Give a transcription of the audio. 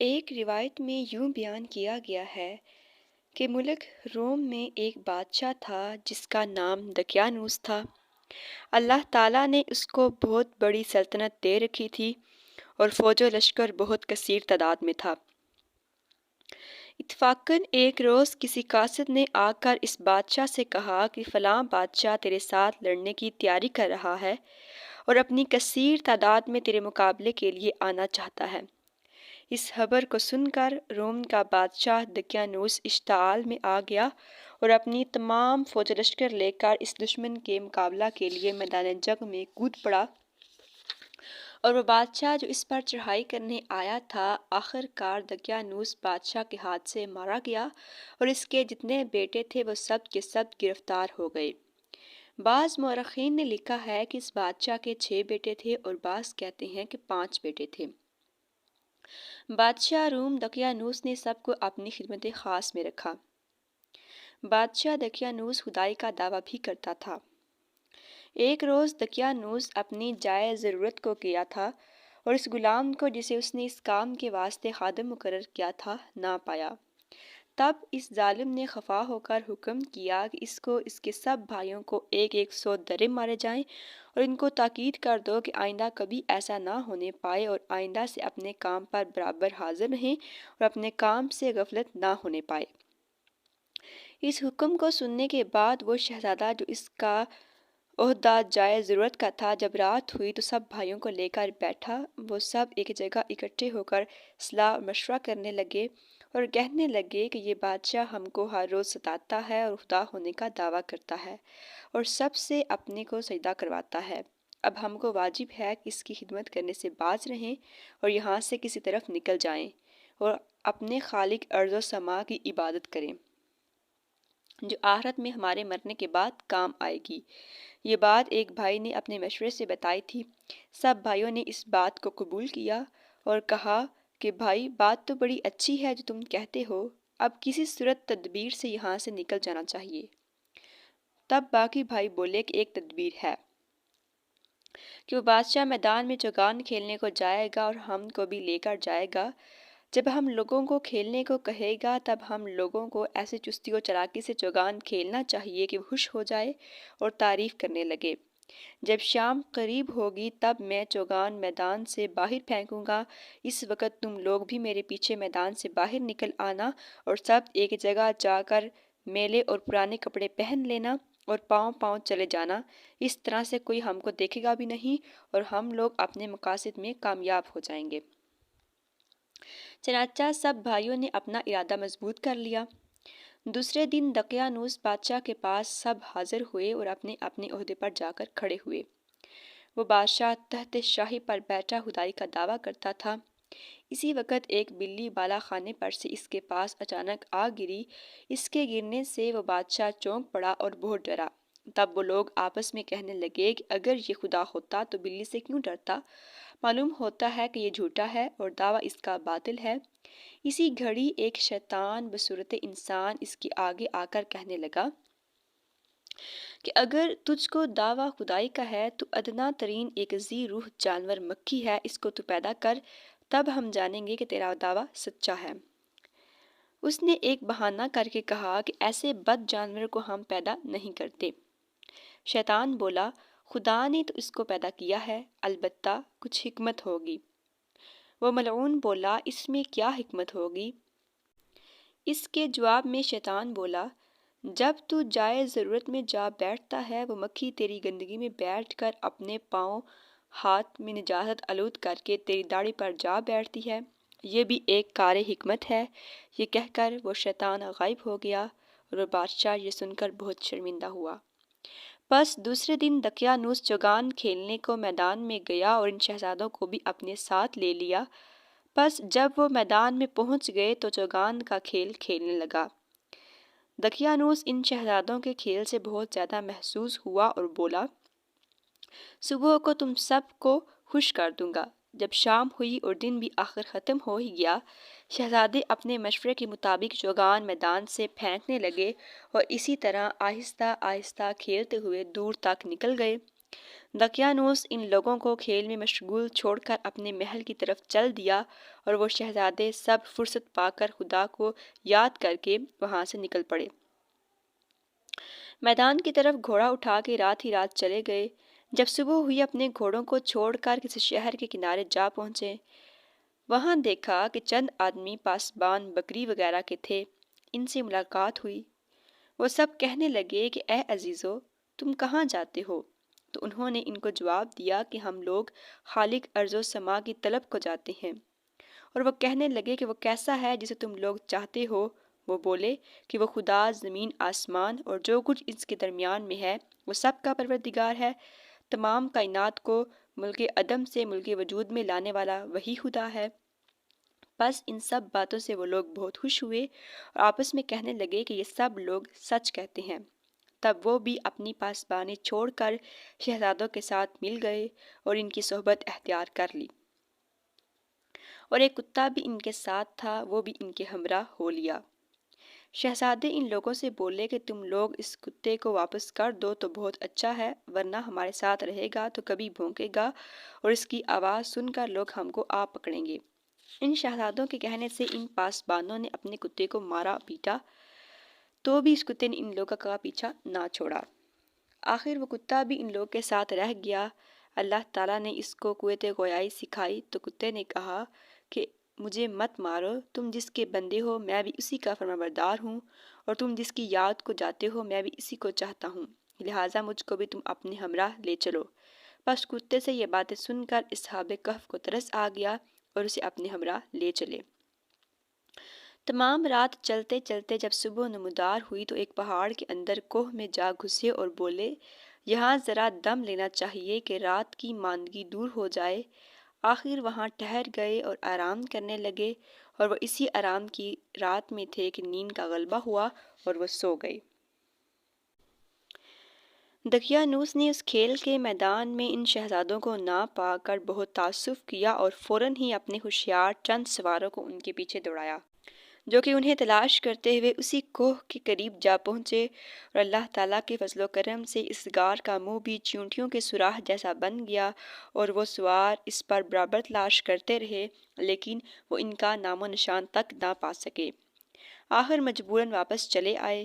ایک روایت میں یوں بیان کیا گیا ہے کہ ملک روم میں ایک بادشاہ تھا جس کا نام دقیانوس تھا۔ اللہ تعالیٰ نے اس کو بہت بڑی سلطنت دے رکھی تھی اور فوج و لشکر بہت کثیر تعداد میں تھا۔ اتفاقاً ایک روز کسی قاصد نے آ کر اس بادشاہ سے کہا کہ فلاں بادشاہ تیرے ساتھ لڑنے کی تیاری کر رہا ہے اور اپنی کثیر تعداد میں تیرے مقابلے کے لیے آنا چاہتا ہے۔ اس خبر کو سن کر روم کا بادشاہ دقیانوس اشتعال میں آ گیا اور اپنی تمام فوج و لشکر لے کر اس دشمن کے مقابلہ کے لیے میدان جنگ میں کود پڑا، اور وہ بادشاہ جو اس پر چڑھائی کرنے آیا تھا آخر کار دقیانوس بادشاہ کے ہاتھ سے مارا گیا اور اس کے جتنے بیٹے تھے وہ سب کے سب گرفتار ہو گئے۔ بعض مورخین نے لکھا ہے کہ اس بادشاہ کے 6 بیٹے تھے اور بعض کہتے ہیں کہ 5 بیٹے تھے۔ بادشاہ روم دقیانوس نے سب کو اپنی خدمت خاص میں رکھا۔ بادشاہ دقیانوس خدائی کا دعویٰ بھی کرتا تھا۔ ایک روز دقیانوس اپنی جائے ضرورت کو گیا تھا اور اس غلام کو جسے اس نے اس کام کے واسطے خادم مقرر کیا تھا نہ پایا۔ تب اس ظالم نے خفا ہو کر حکم کیا کہ اس کو اس کے سب بھائیوں کو 100 درے مارے جائیں اور ان کو تاکید کر دو کہ آئندہ کبھی ایسا نہ ہونے پائے اور آئندہ سے اپنے کام پر برابر حاضر رہیں اور اپنے کام سے غفلت نہ ہونے پائے۔ اس حکم کو سننے کے بعد وہ شہزادہ جو اس کا عہدہ جائے ضرورت کا تھا، جب رات ہوئی تو سب بھائیوں کو لے کر بیٹھا۔ وہ سب ایک جگہ اکٹھے ہو کر صلاح اور مشورہ کرنے لگے اور کہنے لگے کہ یہ بادشاہ ہم کو ہر روز ستاتا ہے اور خدا ہونے کا دعویٰ کرتا ہے اور سب سے اپنے کو سجدہ کرواتا ہے۔ اب ہم کو واجب ہے کہ اس کی خدمت کرنے سے باز رہیں اور یہاں سے کسی طرف نکل جائیں اور اپنے خالق ارض و سما کی عبادت کریں جو آخرت میں ہمارے مرنے کے بعد کام آئے گی۔ یہ بات ایک بھائی نے اپنے مشورے سے بتائی تھی۔ سب بھائیوں نے اس بات کو قبول کیا اور کہا کہ بھائی بات تو بڑی اچھی ہے جو تم کہتے ہو، اب کسی صورت تدبیر سے یہاں سے نکل جانا چاہیے۔ تب باقی بھائی بولے کہ ایک تدبیر ہے کہ وہ بادشاہ میدان میں چوگان کھیلنے کو جائے گا اور ہم کو بھی لے کر جائے گا۔ جب ہم لوگوں کو کھیلنے کو کہے گا تب ہم لوگوں کو ایسے چستی و چلاکی سے چوگان کھیلنا چاہیے کہ وہ خوش ہو جائے اور تعریف کرنے لگے۔ جب شام قریب ہوگی تب میں چوگان میدان سے باہر پھینکوں گا، اس وقت تم لوگ بھی میرے پیچھے میدان سے باہر نکل آنا اور سب ایک جگہ جا کر میلے اور پرانے کپڑے پہن لینا اور پاؤں پاؤں چلے جانا۔ اس طرح سے کوئی ہم کو دیکھے گا بھی نہیں اور ہم لوگ اپنے مقاصد میں کامیاب ہو جائیں گے۔ چنانچہ سب بھائیوں نے اپنا ارادہ مضبوط کر لیا۔ دوسرے دن دقیانوس بادشاہ کے پاس سب حاضر ہوئے اور اپنے اپنے عہدے پر جا کر کھڑے ہوئے۔ وہ بادشاہ تحت شاہی پر بیٹھا خدائی کا دعویٰ کرتا تھا۔ اسی وقت ایک بلی بالا خانے پر سے اس کے پاس اچانک آ گری۔ اس کے گرنے سے وہ بادشاہ چونک پڑا اور بہت ڈرا۔ تب وہ لوگ آپس میں کہنے لگے کہ اگر یہ خدا ہوتا تو بلی سے کیوں ڈرتا؟ معلوم ہوتا ہے کہ یہ جھوٹا ہے اور دعویٰ اس کا باطل ہے۔ اسی گھڑی ایک شیطان بصورت انسان اس کے آگے آ کر کہنے لگا کہ اگر تجھ کو دعویٰ خدائی کا ہے تو ادنا ترین ایک ذی روح جانور مکھی ہے، اس کو تو پیدا کر، تب ہم جانیں گے کہ تیرا دعویٰ سچا ہے۔ اس نے ایک بہانہ کر کے کہا کہ ایسے بد جانور کو ہم پیدا نہیں کرتے۔ شیطان بولا، خدا نے تو اس کو پیدا کیا ہے، البتہ کچھ حکمت ہوگی۔ وہ ملعون بولا، اس میں کیا حکمت ہوگی؟ اس کے جواب میں شیطان بولا، جب تو جائے ضرورت میں جا بیٹھتا ہے وہ مکھی تیری گندگی میں بیٹھ کر اپنے پاؤں ہاتھ میں نجاست آلود کر کے تیری داڑھی پر جا بیٹھتی ہے، یہ بھی ایک کار حکمت ہے۔ یہ کہہ کر وہ شیطان غائب ہو گیا اور بادشاہ یہ سن کر بہت شرمندہ ہوا۔ بس دوسرے دن دقیانوس چوگان کھیلنے کو میدان میں گیا اور ان شہزادوں کو بھی اپنے ساتھ لے لیا۔ بس جب وہ میدان میں پہنچ گئے تو چوگان کا کھیل کھیلنے لگا۔ دقیانوس ان شہزادوں کے کھیل سے بہت زیادہ محظوظ ہوا اور بولا، صبح کو تم سب کو خوش کر دوں گا۔ جب شام ہوئی اور دن بھی آخر ختم ہو ہی گیا، شہزادے اپنے مشورے کے مطابق چوگان میدان سے پھینکنے لگے اور اسی طرح آہستہ آہستہ کھیلتے ہوئے دور تک نکل گئے۔ دقیانوس ان لوگوں کو کھیل میں مشغول چھوڑ کر اپنے محل کی طرف چل دیا اور وہ شہزادے سب فرصت پا کر خدا کو یاد کر کے وہاں سے نکل پڑے۔ میدان کی طرف گھوڑا اٹھا کے رات ہی رات چلے گئے۔ جب صبح ہوئی اپنے گھوڑوں کو چھوڑ کر کسی شہر کے کنارے جا پہنچے۔ وہاں دیکھا کہ چند آدمی پاسبان بکری وغیرہ کے تھے۔ ان سے ملاقات ہوئی۔ وہ سب کہنے لگے کہ اے عزیزو، تم کہاں جاتے ہو؟ تو انہوں نے ان کو جواب دیا کہ ہم لوگ خالق ارض و سما کی طلب کو جاتے ہیں۔ اور وہ کہنے لگے کہ وہ کیسا ہے جسے تم لوگ چاہتے ہو؟ وہ بولے کہ وہ خدا زمین آسمان اور جو کچھ اس کے درمیان میں ہے وہ سب کا پروردگار ہے۔ تمام کائنات کو ملک عدم سے ملک وجود میں لانے والا وہی خدا ہے۔ بس ان سب باتوں سے وہ لوگ بہت خوش ہوئے اور آپس میں کہنے لگے کہ یہ سب لوگ سچ کہتے ہیں۔ تب وہ بھی اپنی پاسبانی چھوڑ کر شہزادوں کے ساتھ مل گئے اور ان کی صحبت اختیار کر لی۔ اور ایک کتا بھی ان کے ساتھ تھا، وہ بھی ان کے ہمراہ ہو لیا۔ شہزادے ان لوگوں سے بولے کہ تم لوگ اس کتے کو واپس کر دو تو بہت اچھا ہے، ورنہ ہمارے ساتھ رہے گا تو کبھی بھونکے گا اور اس کی آواز سن کر لوگ ہم کو آ پکڑیں گے۔ ان شہزادوں کے کہنے سے ان پاسبانوں نے اپنے کتے کو مارا پیٹا، تو بھی اس کتے نے ان لوگوں کا پیچھا نہ چھوڑا۔ آخر وہ کتا بھی ان لوگوں کے ساتھ رہ گیا۔ اللہ تعالیٰ نے اس کو قوت گویائی سکھائی تو کتے نے کہا کہ مجھے مت مارو، تم جس کے بندے ہو میں بھی اسی کا فرمانبردار ہوں، اور تم جس کی یاد کو جاتے ہو میں بھی اسی کو چاہتا ہوں، لہٰذا مجھ کو بھی تم اپنے ہمراہ لے چلو۔ بس کتے سے یہ باتیں سن کر اصحاب کہف کو ترس آ گیا اور اسے اپنے ہمراہ لے چلے۔ تمام رات چلتے چلتے جب صبح نمودار ہوئی تو ایک پہاڑ کے اندر کوہ میں جا گھسے اور بولے یہاں ذرا دم لینا چاہیے کہ رات کی ماندگی دور ہو جائے۔ آخر وہاں ٹھہر گئے اور آرام کرنے لگے، اور وہ اسی آرام کی رات میں تھے کہ نیند کا غلبہ ہوا اور وہ سو گئے۔ دقیانوس نے اس کھیل کے میدان میں ان شہزادوں کو نہ پا کر بہت تأسف کیا اور فوراً ہی اپنے ہوشیار چند سواروں کو ان کے پیچھے دوڑایا، جو کہ انہیں تلاش کرتے ہوئے اسی کوہ کے قریب جا پہنچے، اور اللہ تعالیٰ کے فضل و کرم سے اس غار کا منہ بھی چیونٹیوں کے سوراخ جیسا بن گیا، اور وہ سوار اس پر برابر تلاش کرتے رہے لیکن وہ ان کا نام و نشان تک نہ پا سکے۔ آخر مجبوراً واپس چلے آئے۔